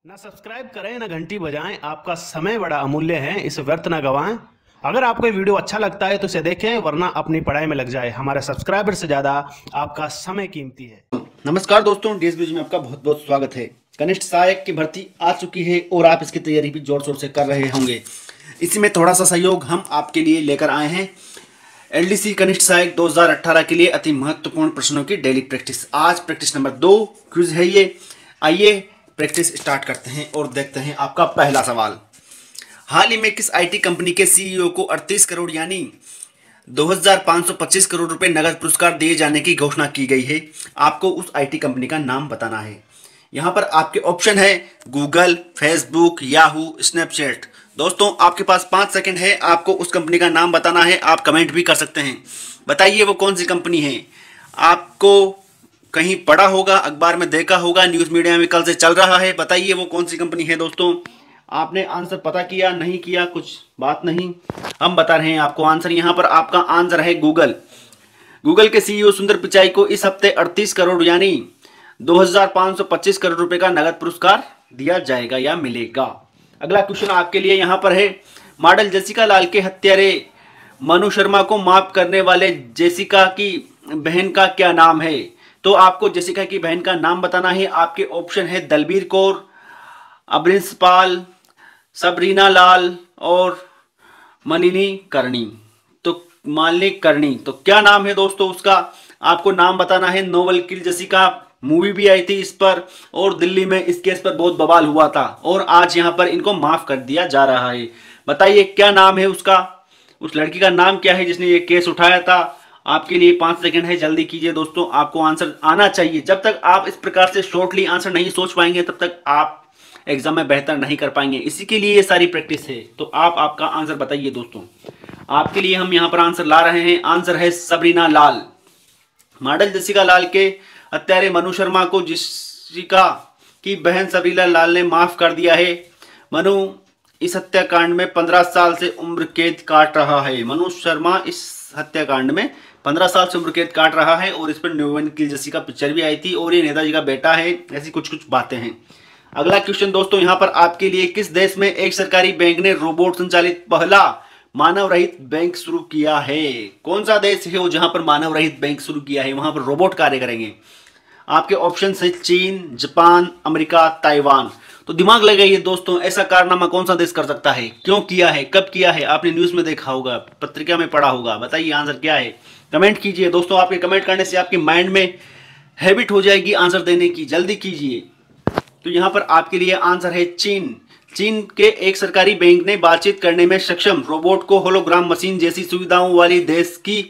ना सब्सक्राइब करें ना घंटी बजाएं। आपका समय बड़ा अमूल्य है, इसे व्यर्थ ना गवाएं। अगर आपको ये वीडियो अच्छा लगता है तो इसे देखें, वरना अपनी पढ़ाई में लग जाए। हमारे सब्सक्राइबर से ज्यादा आपका समय कीमती है। नमस्कार दोस्तों, डीएस में आपका बहुत बहुत स्वागत है। कनिष्ठ सहायक की भर्ती आ चुकी है और आप इसकी तैयारी भी जोर शोर से कर रहे होंगे। इसी में थोड़ा सा सहयोग हम आपके लिए लेकर आए हैं। एलडीसी कनिष्ठ सहायक 2018 के लिए अति महत्वपूर्ण प्रश्नों की डेली प्रैक्टिस। आज प्रैक्टिस नंबर 2 क्विज है ये। आइए प्रैक्टिस स्टार्ट करते हैं और देखते हैं आपका पहला सवाल। हाल ही में किस आईटी कंपनी के सीईओ को 38 करोड़ यानी 2525 करोड़ रुपए नगद पुरस्कार दिए जाने की घोषणा की गई है? आपको उस आईटी कंपनी का नाम बताना है। यहां पर आपके ऑप्शन है गूगल, फेसबुक, याहू, स्नैपचैट। दोस्तों आपके पास 5 सेकंड है, आपको उस कंपनी का नाम बताना है। आप कमेंट भी कर सकते हैं। बताइए वो कौन सी कंपनी है। आपको कहीं पढ़ा होगा, अखबार में देखा होगा, न्यूज मीडिया में कल से चल रहा है। बताइए वो कौन सी कंपनी है। दोस्तों आपने आंसर पता किया, नहीं किया, कुछ बात नहीं, हम बता रहे हैं आपको आंसर। यहां पर आपका आंसर है गूगल। गूगल के सीईओ सुंदर पिचाई को इस हफ्ते 38 करोड़ यानी 2525 करोड़ रुपए का नगद पुरस्कार दिया जाएगा या मिलेगा। अगला क्वेश्चन आपके लिए यहां पर है, मॉडल जेसिका लाल के हत्यारे मनु शर्मा को माफ करने वाले जेसिका की बहन का क्या नाम है? तो आपको जेसिका की बहन का नाम बताना है। आपके ऑप्शन है दलबीर कौर, अब्रिंसपाल, सबरीना लाल और मालिनी करणी। तो मालिनी करणी, तो क्या नाम है दोस्तों उसका? आपको नाम बताना है। नोवेल किल जेसिका मूवी भी आई थी इस पर और दिल्ली में इस केस पर बहुत बवाल हुआ था और आज यहां पर इनको माफ कर दिया जा रहा है। बताइए क्या नाम है उसका, उस लड़की का नाम क्या है जिसने ये केस उठाया था। आपके लिए 5 सेकंड है, जल्दी कीजिए दोस्तों, आपको आंसर आना चाहिए। जब तक आप इस प्रकार से शॉर्टली आंसर नहीं सोच पाएंगे तब तक आप एग्जाम में बेहतर नहीं कर पाएंगे। इसी के लिए ये सारी प्रैक्टिस है। तो आप आपका आंसर बताइए दोस्तों। आपके लिए हम यहां पर आंसर ला रहे हैं। आंसर है सबरीना लाल। मॉडल जेसिका लाल के हत्यारे मनु शर्मा को जेसिका की बहन सबरीना लाल ने माफ कर दिया है। मनु इस हत्याकांड में 15 साल से उम्र कैद काट रहा है। मनु शर्मा इस हत्याकांड में 15 साल से उम्र कैद काट रहा है और इस पर नोवेल किल जेसिका पिक्चर भी आई थी और ये नेताजी का बेटा है। ऐसी कुछ कुछ बातें हैं। अगला क्वेश्चन दोस्तों यहां पर आपके लिए, किस देश में एक सरकारी बैंक ने रोबोट संचालित पहला मानव रहित बैंक शुरू किया है? कौन सा देश है वो जहां पर मानव रहित बैंक शुरू किया है, वहां पर रोबोट कार्य करेंगे? आपके ऑप्शन है चीन, जापान, अमेरिका, ताइवान। तो दिमाग लगाइए दोस्तों, ऐसा कारनामा कौन सा देश कर सकता है, क्यों किया है, कब किया है? आपने न्यूज में देखा होगा, पत्रिका में पढ़ा होगा। बताइए आंसर क्या है, कमेंट कीजिए दोस्तों। आपके कमेंट करने से आपके माइंड में हैबिट हो जाएगी आंसर देने की। जल्दी कीजिए। तो यहां पर आपके लिए आंसर है चीन। चीन के एक सरकारी बैंक ने बातचीत करने में सक्षम रोबोट को होलोग्राम मशीन जैसी सुविधाओं वाली देश की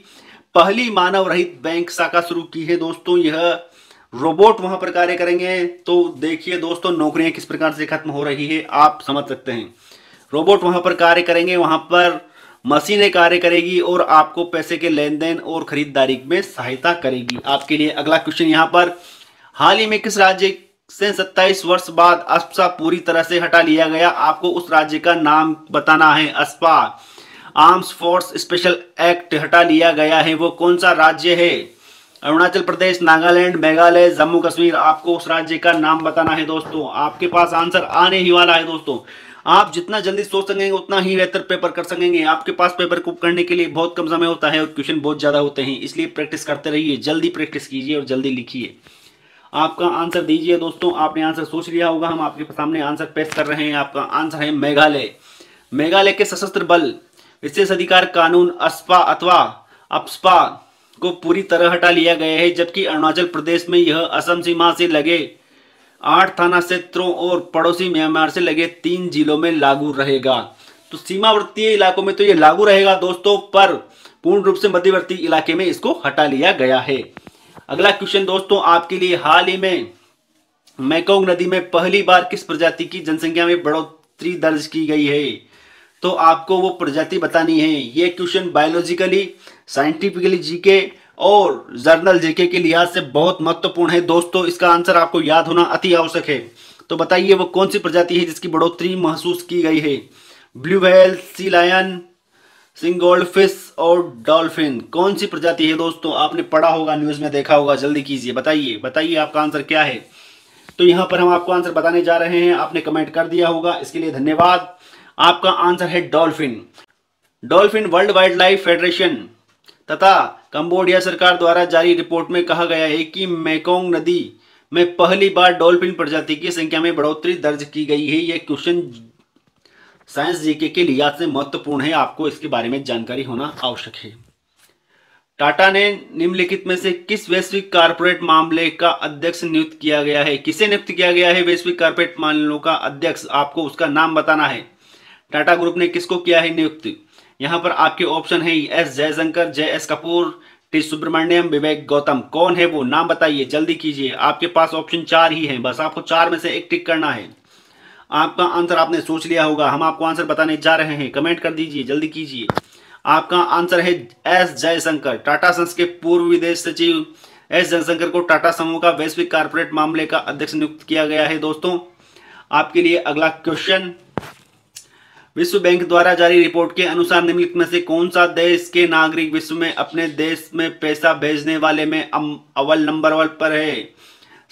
पहली मानव रहित बैंक शाखा शुरू की है। दोस्तों यह रोबोट वहां पर कार्य करेंगे। तो देखिए दोस्तों, नौकरियां किस प्रकार से खत्म हो रही है आप समझ सकते हैं। रोबोट वहां पर कार्य करेंगे, वहां पर मशीनें कार्य करेगी और आपको पैसे के लेन देन और खरीदारी में सहायता करेगी। आपके लिए अगला क्वेश्चन यहां पर, हाल ही में किस राज्य से 27 वर्ष बाद अस्पा पूरी तरह से हटा लिया गया? आपको उस राज्य का नाम बताना है। अस्पा, आर्म्स फोर्स स्पेशल एक्ट, हटा लिया गया है। वो कौन सा राज्य है? अरुणाचल प्रदेश, नागालैंड, मेघालय, जम्मू कश्मीर। आपको उस राज्य का नाम बताना है दोस्तों। आपके पास आंसर आने ही वाला है दोस्तों। आप जितना जल्दी सोच सकेंगे उतना ही बेहतर पेपर कर सकेंगे। आपके पास पेपर को करने के लिए बहुत कम समय होता है और क्वेश्चन बहुत ज्यादा होते हैं, इसलिए प्रैक्टिस करते रहिए। जल्दी प्रैक्टिस कीजिए और जल्दी लिखिए। आपका आंसर दीजिए दोस्तों। आपने आंसर सोच लिया होगा, हम आपके सामने आंसर पेश कर रहे हैं। आपका आंसर है मेघालय। मेघालय के सशस्त्र बल विशेष अधिकार कानून अस्पा अथवा अप्सपा को पूरी तरह हटा लिया गया है, जबकि अरुणाचल प्रदेश में यह असम सीमा से लगे 8 थाना क्षेत्रों और पड़ोसी म्यांमार से लगे 3 जिलों में लागू रहेगा। तो सीमावर्ती इलाकों में तो ये लागू रहेगा दोस्तों, पर पूर्ण रूप से मध्यवर्ती इलाके में इसको हटा लिया गया है। अगला क्वेश्चन दोस्तों आपके लिए, हाल ही में मैकोंग नदी में पहली बार किस प्रजाति की जनसंख्या में बढ़ोतरी दर्ज की गई है? तो आपको वो प्रजाति बतानी है। ये क्वेश्चन बायोलॉजिकली, साइंटिफिकली जीके और जर्नल जीके के लिहाज से बहुत महत्वपूर्ण है दोस्तों। इसका आंसर आपको याद होना अति आवश्यक है। तो बताइए वो कौन सी प्रजाति है जिसकी बढ़ोतरी महसूस की गई है? Blue whale, sea lion, सिंगोल्ड fish और डॉल्फिन। कौन सी प्रजाति है दोस्तों? आपने पढ़ा होगा, न्यूज में देखा होगा। जल्दी कीजिए, बताइए बताइए आपका आंसर क्या है। तो यहाँ पर हम आपको आंसर बताने जा रहे हैं, आपने कमेंट कर दिया होगा, इसके लिए धन्यवाद। आपका आंसर है dolphin. Dolphin world wild life federation तथा कंबोडिया सरकार द्वारा जारी रिपोर्ट में कहा गया है कि मेकोंग नदी में पहली बार डॉल्फिन प्रजाति की संख्या में बढ़ोतरी दर्ज की गई है। यह क्वेश्चन साइंस जीके के लिहाज से महत्वपूर्ण है, आपको इसके बारे में जानकारी होना आवश्यक है। टाटा ने निम्नलिखित में से किस वैश्विक कारपोरेट मामले का अध्यक्ष नियुक्त किया गया है? किसे नियुक्त किया गया है वैश्विक कारपोरेट मामलों का अध्यक्ष? आपको उसका नाम बताना है। टाटा ग्रुप ने किसको किया है नियुक्त? यहाँ पर आपके ऑप्शन है S Jaishankar, J S. Kapoor, T Subrahmanyam, Vivek Gautam. कौन है वो? नाम बताइए, जल्दी कीजिए। आपके पास ऑप्शन 4 ही है, बस आपको 4 में से एक टिक करना है। आपका आंसर आपने सोच लिया होगा, हम आपको आंसर बताने जा रहे हैं, कमेंट कर दीजिए, जल्दी कीजिए। आपका आंसर है एस जयशंकर। टाटा सन्स के पूर्व विदेश सचिव एस जयशंकर को टाटा समूह का वैश्विक कारपोरेट मामले का अध्यक्ष नियुक्त किया गया है। दोस्तों, आपके लिए अगला क्वेश्चन, विश्व बैंक द्वारा जारी रिपोर्ट के अनुसार निम्नलिखित में से कौन सा देश के नागरिक विश्व में अपने देश में पैसा भेजने वाले में अव्वल नंबर पर है?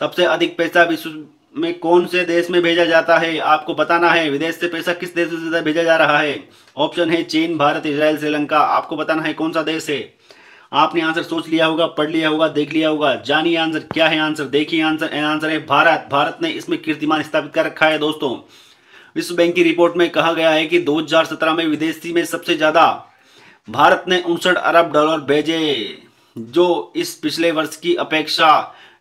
सबसे अधिक पैसा विश्व में कौन से देश में भेजा जाता है? आपको बताना है। विदेश से पैसा किस देश से ज्यादा भेजा जा रहा है? ऑप्शन है चीन, भारत, इजराइल, श्रीलंका। आपको बताना है कौन सा देश है। आपने आंसर सोच लिया होगा, पढ़ लिया होगा, देख लिया होगा। जानिए आंसर क्या है। आंसर देखिए, आंसर है भारत। भारत ने इसमें कीर्तिमान स्थापित कर रखा है। दोस्तों, विश्व बैंक की रिपोर्ट में कहा गया है कि 2017 में विदेशी में सबसे ज्यादा भारत ने 59 अरब डॉलर भेजे, जो इस पिछले वर्ष की अपेक्षा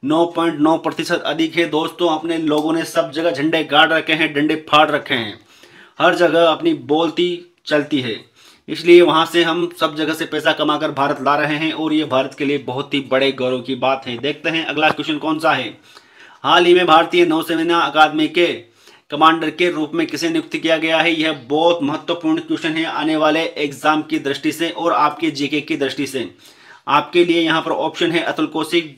9.9% अधिक है। दोस्तों, अपने लोगों ने सब जगह झंडे गाड़ रखे हैं, डंडे फाड़ रखे हैं, हर जगह अपनी बोलती चलती है, इसलिए वहां से हम सब जगह से पैसा कमाकर भारत ला रहे हैं और ये भारत के लिए बहुत ही बड़े गौरव की बात है। देखते हैं अगला क्वेश्चन कौन सा है। हाल ही में भारतीय नौसेना अकादमी के कमांडर के रूप में किसे नियुक्त किया गया है? यह बहुत महत्वपूर्ण क्वेश्चन है आने वाले एग्जाम की दृष्टि से और आपके जीके की दृष्टि से। आपके लिए यहाँ पर ऑप्शन है अतुल कौशिक,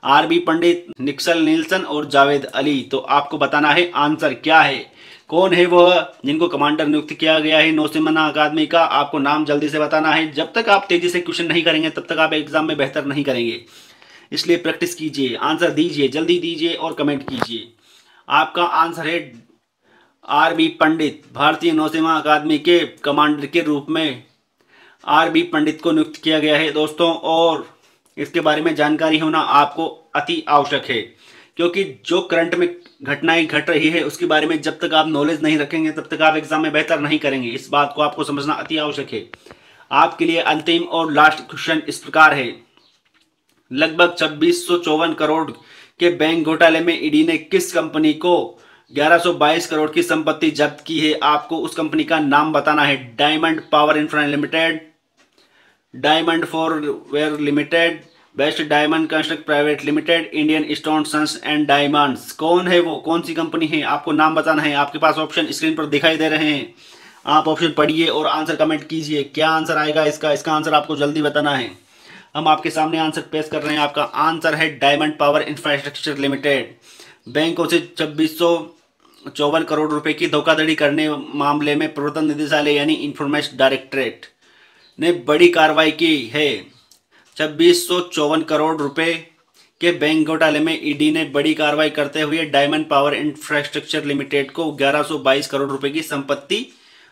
आरबी पंडित, निक्सल नीलसन और जावेद अली। तो आपको बताना है आंसर क्या है, कौन है वह जिनको कमांडर नियुक्त किया गया है नौसेना अकादमी का। आपको नाम जल्दी से बताना है। जब तक आप तेजी से क्वेश्चन नहीं करेंगे तब तक आप एग्जाम में बेहतर नहीं करेंगे, इसलिए प्रैक्टिस कीजिए, आंसर दीजिए, जल्दी दीजिए और कमेंट कीजिए। आपका आंसर है आरबी पंडित। भारतीय नौसेना अकादमी के कमांडर के रूप में आरबी पंडित को नियुक्त किया गया है। दोस्तों, और इसके बारे में जानकारी होना आपको अति आवश्यक है, क्योंकि जो करंट में घटनाएं घट रही है उसके बारे में जब तक आप नॉलेज नहीं रखेंगे तब तक आप एग्जाम में बेहतर नहीं करेंगे। इस बात को आपको समझना अति आवश्यक है। आपके लिए अंतिम और लास्ट क्वेश्चन इस प्रकार है। लगभग 2654 करोड़ के बैंक घोटाले में ईडी ने किस कंपनी को 1122 करोड़ की संपत्ति जब्त की है? आपको उस कंपनी का नाम बताना है। Diamond power infra limited, diamond forever limited, best diamond construct private limited, Indian stone sons and diamonds. कौन है वो, कौन सी कंपनी है? आपको नाम बताना है। आपके पास ऑप्शन स्क्रीन पर दिखाई दे रहे हैं, आप ऑप्शन पढ़िए और आंसर कमेंट कीजिए। क्या आंसर आएगा इसका आंसर आपको जल्दी बताना है। हम आपके सामने आंसर पेश कर रहे हैं। आपका आंसर है डायमंड पावर इंफ्रास्ट्रक्चर लिमिटेड। बैंकों से 2654 करोड़ रुपए की धोखाधड़ी करने मामले में प्रवर्तन निदेशालय यानी इंफॉर्मेशन डायरेक्टरेट ने बड़ी कार्रवाई की है। 2654 करोड़ रुपए के बैंक घोटाले में ईडी ने बड़ी कार्रवाई करते हुए डायमंड पावर इंफ्रास्ट्रक्चर लिमिटेड को 1122 करोड़ रुपए की संपत्ति,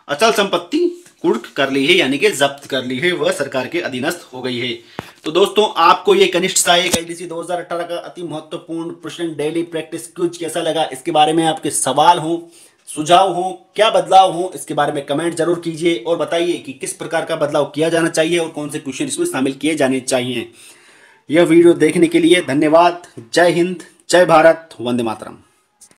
अचल संपत्ति कुर्क कर ली है, यानी कि जब्त कर ली है, वह सरकार के अधीनस्थ हो गई है। तो दोस्तों, आपको ये कनिष्ठ सहायक एलडीसी 2018 का अति महत्वपूर्ण प्रश्न डेली प्रैक्टिस क्विज कैसा लगा? इसके बारे में आपके सवाल हो, सुझाव हो, क्या बदलाव हो, इसके बारे में कमेंट जरूर कीजिए और बताइए कि किस प्रकार का बदलाव किया जाना चाहिए और कौन से क्वेश्चन इसमें शामिल किए जाने चाहिए। यह वीडियो देखने के लिए धन्यवाद। जय हिंद, जय भारत, वंदे मातरम।